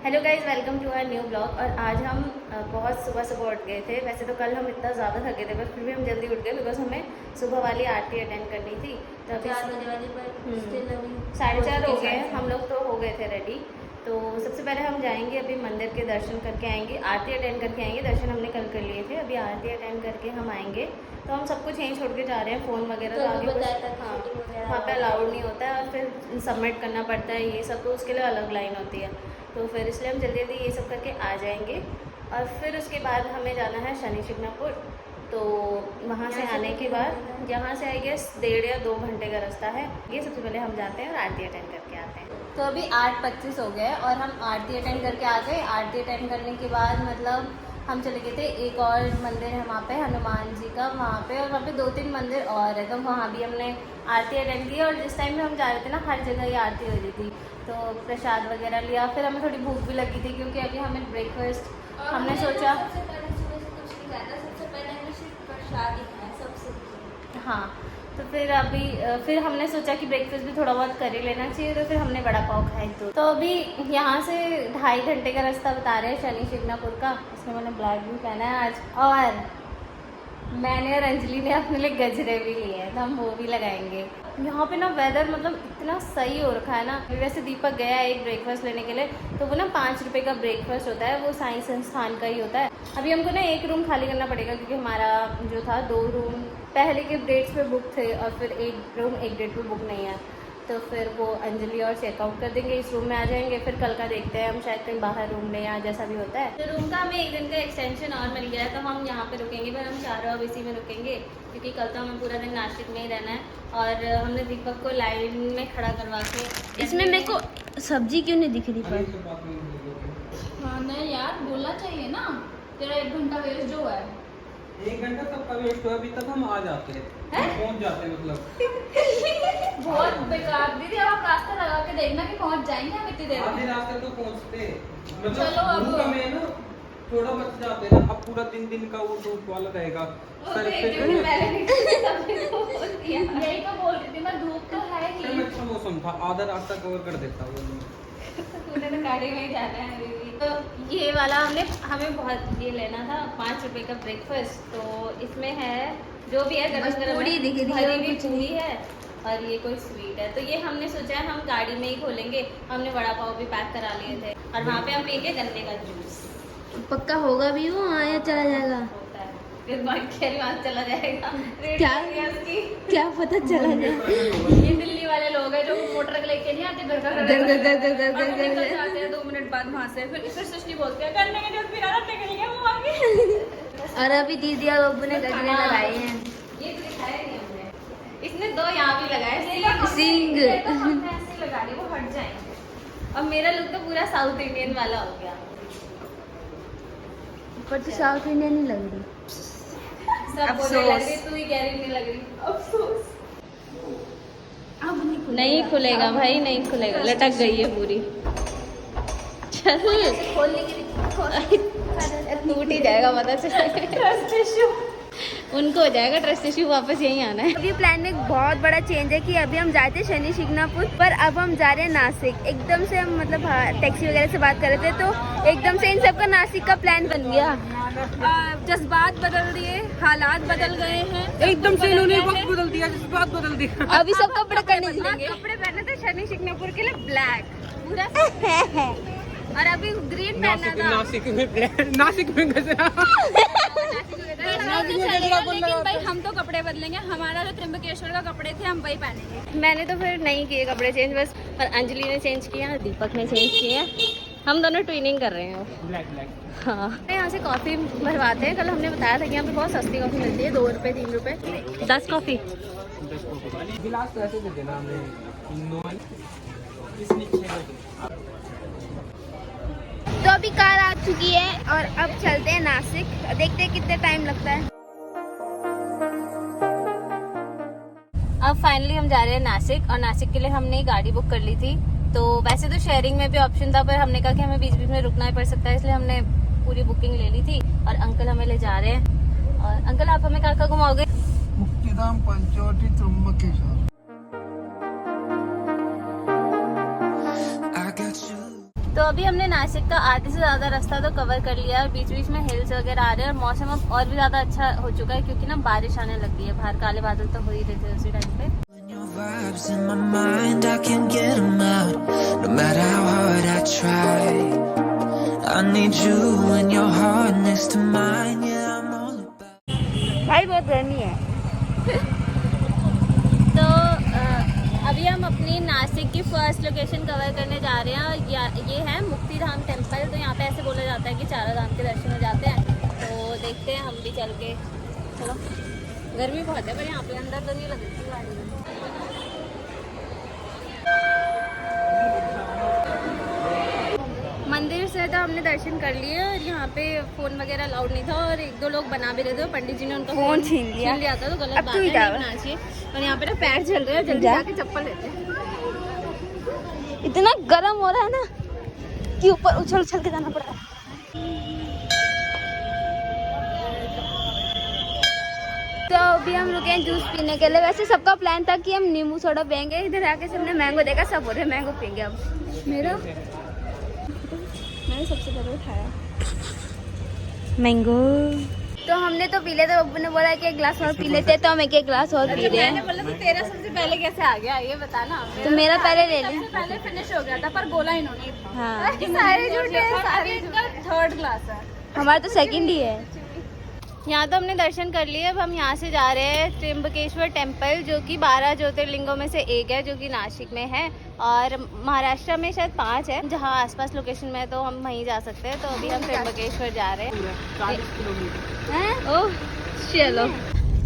Hello guys, welcome to our new blog. और आज हम बहुत सुबह सुबह उठ गए थे। वैसे तो कल हम इतना ज़्यादा थके थे, बट फिर भी हम जल्दी उठ गए बिकॉज हमें सुबह वाली आरती अटेंड करनी थी। तो अभी 4:30 हो गए हैं, हम लोग तो हो गए थे रेडी। तो सबसे पहले हम जाएंगे, अभी मंदिर के दर्शन करके आएंगे, आरती अटेंड करके आएंगे। दर्शन हमने कल कर लिए थे, अभी आरती अटेंड करके हम आएंगे। तो हम सब कुछ यहीं छोड़ के जा रहे हैं, फ़ोन वगैरह तो आगे कुछ हाँ वहाँ पे अलाउड नहीं होता है, और फिर सबमिट करना पड़ता है ये सब, तो उसके लिए अलग लाइन होती है। तो फिर इसलिए हम जल्दी जल्दी ये सब करके आ जाएंगे। और फिर उसके बाद हमें जाना है शनि शिंगणापुर। तो वहाँ से आने के बाद यहाँ से आई गेस 1.5 या 2 घंटे का रास्ता है। ये सबसे पहले हम जाते हैं और आरती अटेंड करके आते हैं। तो अभी 8:25 हो गए और हम आरती अटेंड करके आ गए। आरती अटेंड करने के बाद मतलब हम चले गए थे, एक और मंदिर है वहाँ पे हनुमान जी का, वहाँ पे, और वहाँ पे 2-3 मंदिर और है, तो वहाँ भी हमने आरती अटेंड की। और जिस टाइम में हम जा रहे थे ना, हर जगह ये आरती हो रही थी, तो प्रसाद वगैरह लिया। फिर हमें थोड़ी भूख भी लगी थी क्योंकि अभी हमें ब्रेकफास्ट हमने सोचा हाँ, तो फिर हमने सोचा कि ब्रेकफास्ट भी थोड़ा बहुत कर ही लेना चाहिए, तो फिर हमने वड़ा पाव खाए। तो अभी यहाँ से 2.5 घंटे का रास्ता बता रहे हैं शनि शिंगणापुर का। इसमें मैंने ब्लैक भी पहना है आज, और मैंने और अंजलि ने अपने लिए गजरे भी लिए हैं, तो हम वो भी लगाएंगे। यहाँ पे ना वेदर मतलब इतना सही हो रखा है ना। वैसे दीपक गया है एक ब्रेकफास्ट लेने के लिए, तो वो ना 5 रुपये का ब्रेकफास्ट होता है, वो साई संस्थान का ही होता है। अभी हमको ना 1 रूम खाली करना पड़ेगा क्योंकि हमारा जो था 2 रूम पहले के डेट्स पे बुक थे, और फिर 1 रूम एक डेट पे बुक नहीं है। तो फिर वो अंजलि और चेकआउट कर देंगे, इस रूम में आ जाएंगे। फिर कल का देखते हैं, हम शायद कहीं बाहर रूम लें या जैसा भी होता है। तो रूम का हमें 1 दिन का एक्सटेंशन और मिल गया है, तो हम यहाँ पे रुकेंगे। पर हम चारों अब इसी में रुकेंगे क्योंकि कल तो हमें पूरा दिन नासिक में ही रहना है। और हमने दीपक को लाइन में खड़ा करवा के, इसमें मेरे को सब्जी क्यों नहीं दिख रही पर? हाँ नहीं यार, बोलना चाहिए ना, तेरा 1 घंटा वेस्ट जो है। 1 घंटा सबका वेस्ट हुआ, अभी तक हम आ जाते हैं, पहुंच जाते हैं मतलब। बहुत बेकार दीदी, अब आप रास्ता लगा के देखना कि पहुंच जाएंगे हम इतनी देर आधे में। रास्ते तो पहुंचते चलो अब। मतलब में ना थोड़ा बच जाते हैं ना। अब पूरा दिन का वो धूप वाला रहेगा सर पे। यही तो बोल रही थी मैं, धूप तो है ही। अच्छा मौसम था, आधा रास्ता कवर कर देता वो। तूने तो गाड़ी में ही जाना है दीदी। तो ये वाला हमें बहुत ये लेना था, 5 रुपये का ब्रेकफास्ट। तो इसमें है जो भी है, गरम गरम पूरी दिख रही है, भरी हुई कुछ पूरी है, और ये कोई स्वीट है। तो ये हमने सोचा है हम गाड़ी में ही खोलेंगे। हमने वड़ा पाव भी पैक करा लिए थे, और वहाँ पे हम पियेंगे गन्ने का जूस। पक्का होगा भी वो, आया चला जाएगा, होता है फिर वहाँ चला जाएगा। क्या? उसकी क्या पता चला जाए। ये दिल्ली वाले लोग हैं जो मोटर लेके नहीं आते, घर घर जाते हैं 2 मिनट बाद वहाँ से। फिर सृष्टि बोलते हैं गन्ने का जूस पीना, निकल गया वो आगे। और अभी दीदी और बब्बू ने गजरे लगाए हैं। ये तो दिखाया नहीं हमने। इसने 2 यहाँ भी लगाए, सिंग। ये तो हमने ऐसे लगा लिए, वो हट जाएंगे। और मेरा लुक तो पूरा साउथ इंडियन वाला हो गया। पर तो साउथ इंडियन नहीं लग रही। सब बोलने लग रही, तू ही कह रही नहीं लग रही। अफसोस। अब नहीं खुलेगा भाई, नहीं खुलेगा, लटक गई है पूरी। चल खोलने के टूट ही जाएगा, पता चलेगा। उनको हो जाएगा ट्रस्ट इशू, वापस यहीं आना है। अभी प्लान में बहुत बड़ा चेंज है कि अभी हम जाए थे शनि शिंगणापुर, पर अब हम जा रहे हैं नासिक। एकदम से हम मतलब टैक्सी वगैरह से बात कर रहे थे, तो एकदम से इन सबका नासिक का प्लान बन गया। जज्बात बदल दिए, हालात बदल गए हैं, एकदम से इन्होंने वक्त बदल दिया, जज्बात बदल दिया। अभी सब कपड़े करने निकलेंगे। कपड़े पहने थे शनि शिंगणापुर के लिए ब्लैक पूरा, और अभी ग्रीन पहना था। नासिक में गजरा। लेकिन भाई हम तो कपड़े बदलेंगे, हमारा जो त्र्यंबकेश्वर का कपड़े थे हम वही पहनेंगे। मैंने तो फिर नहीं किए कपड़े चेंज, बस पर अंजलि ने चेंज किया, दीपक ने चेंज किया। हम दोनों ट्विनिंग कर रहे हैं। ब्लैक हाँ, यहाँ से कॉफ़ी भरवाते हैं। कल हमने बताया था कि यहाँ पे बहुत सस्ती कॉफ़ी मिलती है, 2 रुपये 3 रुपये 10 कॉफ़ी। गिलास तो ऐसे दे देना हमें। तो अभी कार आ चुकी है और अब चलते हैं नासिक, देखते हैं कितने टाइम लगता है। अब फाइनली हम जा रहे हैं नासिक, और नासिक के लिए हमने गाड़ी बुक कर ली थी। तो वैसे तो शेयरिंग में भी ऑप्शन था, पर हमने कहा कि हमें बीच बीच में रुकना ही पड़ सकता है, इसलिए हमने पूरी बुकिंग ले ली थी। और अंकल हमें ले जा रहे हैं। और अंकल आप हमें कहाँ घुमाओगे? मुक्तिधाम, पंचवटी, त्र्यंबकेश्वर। तो अभी हमने नासिक का आधे से ज़्यादा रास्ता तो कवर कर लिया है। बीच बीच में हिल्स वगैरह आ रहे हैं और मौसम अब और भी ज़्यादा अच्छा हो चुका है क्योंकि ना बारिश आने लग गई है। बाहर काले बादल तो हो ही रहे थे उसी टाइम पे। Vibes in my mind, I can't get them out. No matter how hard I try, I need you and your heart next to mine. Yeah, I'm all about. भाई बहुत गर्मी है। तो अभी हम अपनी नासिक की फर्स्ट लोकेशन कवर करने जा रहे हैं और ये है मुक्ति धाम टेम्पल। तो यहाँ पे ऐसे बोला जाता है कि चारों धाम के दर्शन हो जाते हैं। तो देखते हैं हम भी चल के। चलो, गर्मी बहुत है पर यहाँ पे अंदर तो नहीं लगती गाड़ी में। मंदिर से तो हमने दर्शन कर लिए और यहाँ पे फोन वगैरह अलाउड नहीं था और एक दो लोग बना भी रहे थे। पंडित जी ने उनका फोन छीन लिया था तो गलत अब बात तू है, ही नहीं डाल। बनाना चाहिए। और यहाँ पे ना पैर चल रहे हैं, जल्दी जाके चप्पल लेते हैं। इतना गर्म हो रहा है ना कि ऊपर उछल उछल के जाना पड़ रहा है। तो अभी हम रुके हैं जूस पीने के लिए। वैसे सबका प्लान था कि हम नींबू सोडा पियेंगे, इधर आके सबने मैंगो देखा, सब बोल रहे मैंगो पियेंगे। अब मैंने सबसे पहले उठाया मैंगो। तो हमने तो पी लिया था, बब्बू ने बोला कि एक गिलास और पी लेते हैं, तो हम एक गिलास और पी रहे हैं। बोला तो तेरा सबसे पहले कैसे आ गया ये बताना। तो मेरा पहले ले ले। सबसे पहले फिनिश हो गया था पर बोला इन्होंने। हाँ, सारे झूठे हैं, सारे इनका थर्ड क्लास है। हमारा तो सेकंड ही है। यहाँ तो हमने दर्शन कर लिए। अब हम यहाँ से जा रहे हैं त्र्यंबकेश्वर टेम्पल, जो कि 12 ज्योतिर्लिंगों में से एक है, जो कि नासिक में है और महाराष्ट्र में शायद 5 है। जहाँ आसपास लोकेशन में है तो हम वहीं जा सकते हैं। तो अभी हम त्र्यंबकेश्वर जा रहे हैं। 40 किलोमीटर। हैं? ओह चलो।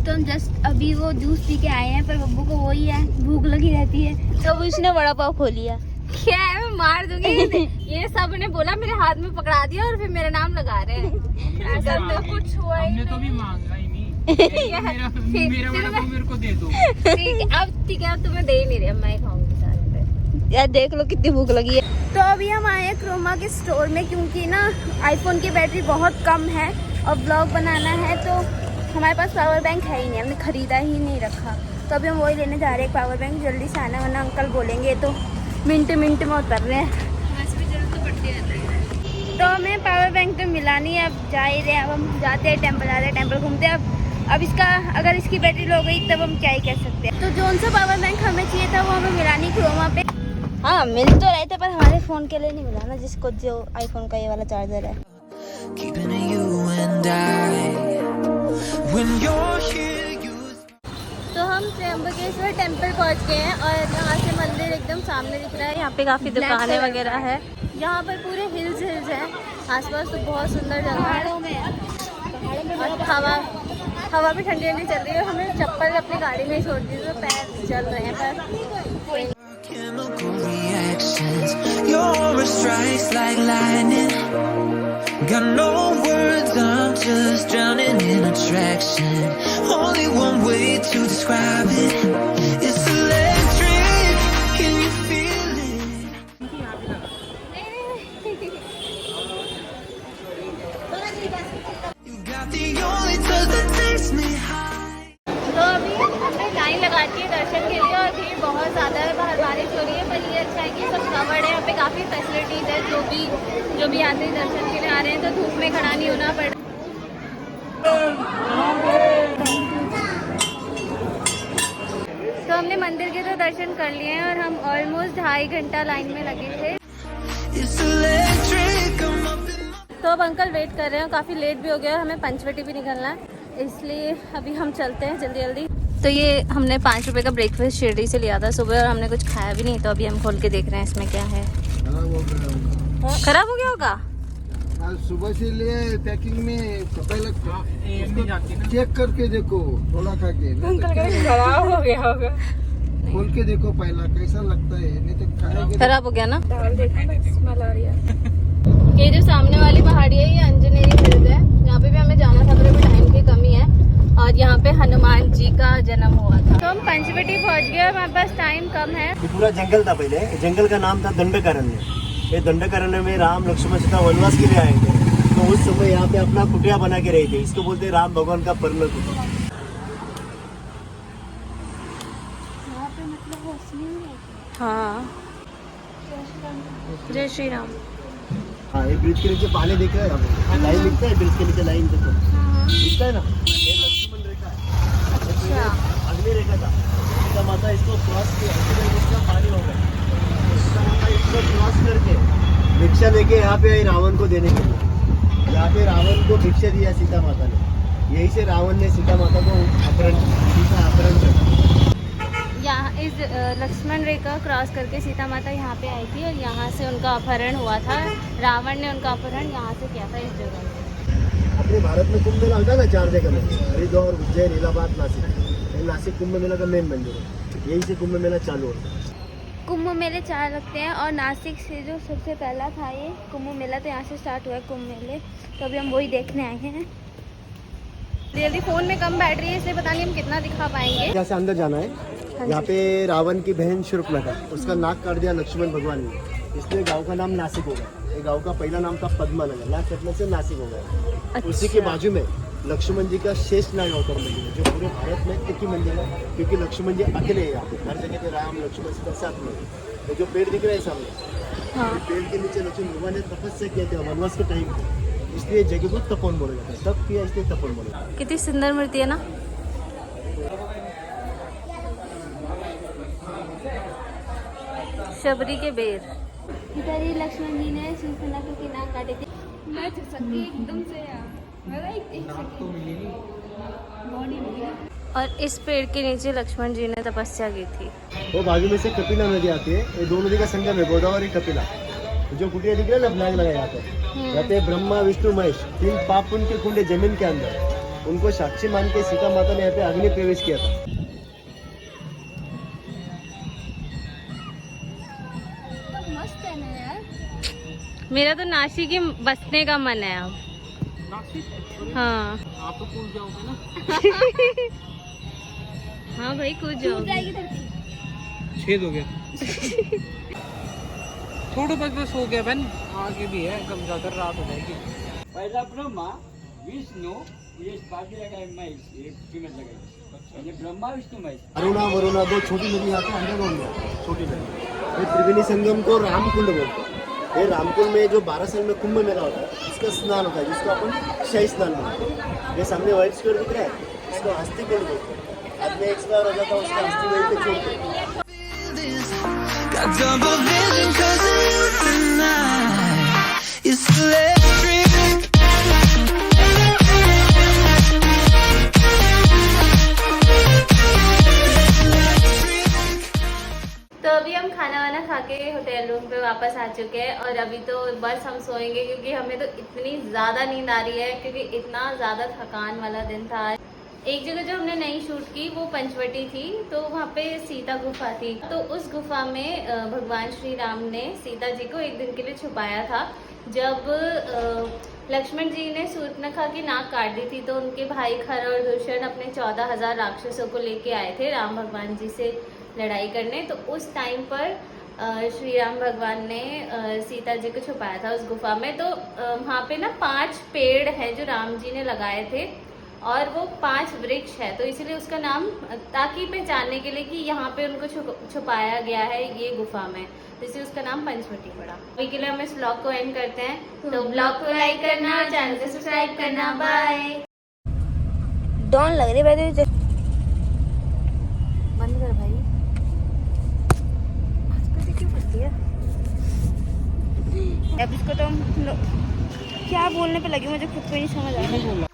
तो हम जस्ट अभी वो जूस पी के आए हैं, पर बब्बू को वही है, भूख लगी रहती है, तो वो इसने वड़ा पाव खो लिया। क्या है, मैं मार दूंगी। ये सब ने बोला, मेरे हाथ में पकड़ा दिया और फिर मेरा नाम लगा रहे हैं। ऐसा तो कुछ हुआ ही हमने तो भी मांगा ही नहीं। मेरा वड़ा पाव मेरे को दे दो। ठीक है, अब ठीक है, अब तुम्हें दे ही नहीं रहे, मैं ही खाऊंगी सारे। यार देख लो कितनी भूख लगी है। तो अभी हम आए हैं क्रोमा के स्टोर में, क्योंकि ना आईफोन की बैटरी बहुत कम है और ब्लॉग बनाना है तो हमारे पास पावर बैंक है ही नहीं, हमने खरीदा ही नहीं रखा। तो अभी हम वही लेने जा रहे हैं पावर बैंक, जल्दी से आना वरना अंकल बोलेंगे तो मिनट मिनट में उतर रहे हैं। तो हमें पावर बैंक तो मिला नहीं है, अब जा ही रहे हैं। अब हम जाते हैं टेम्पल, जाते हैं टेम्पल घूमते हैं। अब इसका अगर इसकी बैटरी लो गई तब हम क्या ही कह सकते हैं। तो जोन सा पावर बैंक हमें चाहिए था वो हमें मिला नहीं क्रोमा पे। हाँ मिल तो रहे थे पर हमारे फ़ोन के लिए नहीं मिला ना, जिसको जो आईफोन का ये वाला चार्जर है। Keeping it you and I. When you're here, you. तो हम त्र्यंबकेश्वर टेम्पल पहुंच गए हैं और यहाँ से मंदिर एकदम सामने दिख रहा है। यहाँ पे काफ़ी दुकानें वगैरह है। यहाँ पर पूरे हिल्स हैं, आसपास तो बहुत सुंदर जगह है। और हवा भी ठंडी ठंडी चल रही है। हमने चप्पल अपनी गाड़ी में ही छोड़ दी तो पैर चल रहे हैं पर। Chemical reactions. Your aura strikes like lightning. Got no words, I'm just drowning in attraction. Only one way to describe it. It's electric. Can you feel it? You got the only touch that takes me high. तो अभी हमने line लगा दी है दर्शन के लिए और भीड़ बहुत ज़्यादा है। बाहर बारिश हो रही है पर ये अच्छा है कि सब कवर्ड है। यहाँ पे काफ़ी फैसिलिटीज़ है। जो भी आते हैं दर्शन के लिए आ रहे हैं तो धूप में खड़ा नहीं होना पड़। तो हमने मंदिर के तो दर्शन कर लिए हैं और हम ऑलमोस्ट 2.5 घंटा लाइन में लगे थे। It's electric. I'm up in my. तो अब अंकल वेट कर रहे हैं, काफ़ी लेट भी हो गया और हमें पंचवटी भी निकलना है, इसलिए अभी हम चलते हैं जल्दी जल्दी। तो ये हमने 5 रुपए का ब्रेकफास्ट शिरडी से लिया था सुबह और हमने कुछ खाया भी नहीं। तो अभी हम खोल के देख रहे हैं इसमें क्या है। खराब हो गया होगा। आज सुबह से लिए पैकिंग में पहले नहीं जाती ना। चेक करके देखो, थोड़ा खा के खराब हो गया होगा। खोल के देखो पहला कैसा लगता है, नहीं तो खाएंगे। खराब हो गया ना। ये जो सामने वाली पहाड़ी है ये अंजनेरी हिल्स है। यहाँ पे भी हमें जाना था पर अभी टाइम की कमी है और यहाँ पे हनुमान जी का जन्म हुआ था। तो हम पंचवटी पहुँच गए, हमारे पास टाइम कम है। ये पूरा जंगल था पहले, जंगल का नाम था दंडकारण्य। ये दंडकारण्य में राम लक्ष्मण सीता वनवास के लिए आए थे, तो उस समय यहाँ पे अपना कुटिया बना के रहे थे। इसको बोलते हैं राम भगवान का पर्ल कुटिया। हाँ, जय श्री राम। हाँ, ये ब्रिज के नीचे पानी दिख रहा है आपको, लाइन दिखता है ब्रिज के नीचे, लाइन देखो दिखता है ना, ये लक्ष्मण रेखा है। अच्छा, अग्नि रेखा था, सीता माता इसको क्रॉस किया, इसका पानी हो गया, सीता माता इसको क्रॉस करके भिक्षा लेके यहाँ पे आई रावण को देने के लिए। यहाँ पे रावण को भिक्षा दिया सीता माता ने, यही से रावण ने सीता माता को अपहरण, सीता अपहरण किया। यहाँ इस लक्ष्मण रेखा क्रॉस करके सीता माता यहाँ पे आई थी और यहाँ से उनका अपहरण हुआ था। रावण ने उनका अपहरण यहाँ से किया था, इस जगह। अपने भारत में कुंभ मेला होता है ना 4 जगह में, हरिद्वार, उज्जैन, इलाहाबाद, नासिक। ये नासिक कुंभ मेला का मेन मंदिर है, यही से कुंभ मेला चालू होता है। कुंभ मेले 4 लगते हैं और नासिक से जो सबसे पहला था ये कुंभ मेला, तो यहाँ से स्टार्ट हुआ है कुंभ मेले, तो अभी हम वही देखने आए हैं। जल्दी फ़ोन में कम बैटरी है इसलिए पता नहीं हम कितना दिखा पाएंगे। यहाँ से अंदर जाना है। यहाँ पे रावण की बहन शूर्पणखा, उसका नाक काट दिया लक्ष्मण भगवान ने, इसलिए गांव का नाम नासिक हो गया। ये गांव का पहला नाम था पद्मानगर, नाक कटने से नासिक हो गया। अच्छा। उसी के बाजू में लक्ष्मण जी का शेषनाग अवतार मंदिर है, जो पूरे भारत में एक ही मंदिर है, क्योंकि लक्ष्मण जी अकेले है यहाँ पे, हर जगह पे राम लक्ष्मण सीता साथ में। तो जो पेड़ दिख रहा है सामने, हाँ। पेड़ के नीचे लक्ष्मण भगवान ने तपस्या किया था वनवास के टाइम पे, इसलिए जगह को तपोवन बोला जाता है, तप किया इसलिए तपोवन बोला जाता है। कितनी सुंदर मूर्ति है ना। शबरी के बेर। इधर ही लक्ष्मण जी ने शूर्पणखा की नाक काटी थी। मैं चुप सकती एकदम से यार, मैं एक तो मिलेगी। बॉडी मिली। और इस पेड़ के नीचे लक्ष्मण जी ने तपस्या की थी। वो बाजू में से कपिला नदी आती है, ये 2 नदी का संगम है, गोदावरी कपिला। जो कुटिया दिख रहा है ना, फ्लैग लगा यहाँ पे, रहते हैं ब्रह्मा विष्णु महेश, 3 पाप उनके कुंडे जमीन के अंदर, उनको साक्षी मान के सीता माता ने यहाँ पे अग्नि प्रवेश किया था। मस्त है ना यार। मेरा तो नासिक ही बसने का मन है अब। हाँ आप तो कूद जाओगे ना। हाँ भाई, कूद जाओ। जाएगी धरती। छेद हो गया। थोड़ा बस हो गया बहन, आगे भी है, कम ज्यादा रात हो जाएगी। पहला ब्रह्मा विष्णु, ये बाकी लगाए महेश, ये फीमेल लगाई, ये ब्रह्मा विष्णु महेश। अरुणा वरुणा 2 छोटी नदी यहाँ पे अंडरग्राउंड में, छोटी नदी। ये त्रिवेणी संगम को रामकुंड बोलते हैं। ये रामकुंड में जो 12 साल में कुंभ मेला होता है, इसका स्नान होता है, जिसको अपन शाही स्नान बोलते हैं। ये सामने व्हाइट स्क्वायर दिख रहा है, इसको हस्ती कुंड बोलते हैं। आदमी एक्सपायर हो जाता है, उसका हस्ती वहीं पे छोड़ते हैं। Got double vision 'cause of you tonight. It's electric. तो अभी हम खाना वाना खा के होटल रूम पे वापस आ चुके हैं और अभी तो बस हम सोएंगे, क्योंकि हमें तो इतनी ज़्यादा नींद आ रही है, क्योंकि इतना ज़्यादा थकान वाला दिन था। एक जगह जो हमने नई शूट की वो पंचवटी थी, तो वहाँ पे सीता गुफा थी। तो उस गुफा में भगवान श्री राम ने सीता जी को एक दिन के लिए छुपाया था। जब लक्ष्मण जी ने शूर्पणखा की नाक काट दी थी, तो उनके भाई खर और दूषण अपने 14,000 राक्षसों को लेके आए थे राम भगवान जी से लड़ाई करने। तो उस टाइम पर श्री राम भगवान ने सीता जी को छुपाया था उस गुफा में। तो वहाँ पे ना 5 पेड़ हैं जो राम जी ने लगाए थे, और वो 5 वृक्ष है, तो इसीलिए उसका नाम, ताकि पहचानने के लिए कि यहाँ पे उनको छुपाया गया है ये गुफा में, तो इसलिए उसका नाम पंचवटी पड़ा। अभी के लिए हम इस ब्लॉग को एंड करते हैं, तो ब्लॉग को लाइक करना, चैनल को सब्सक्राइब करना। बाय। डॉन लग रही है, बंद कर भाई, आजकल क्यों करती है। अब इसको तो क्या बोलने पे लगी, मुझे खुद को नहीं समझ आ रहा।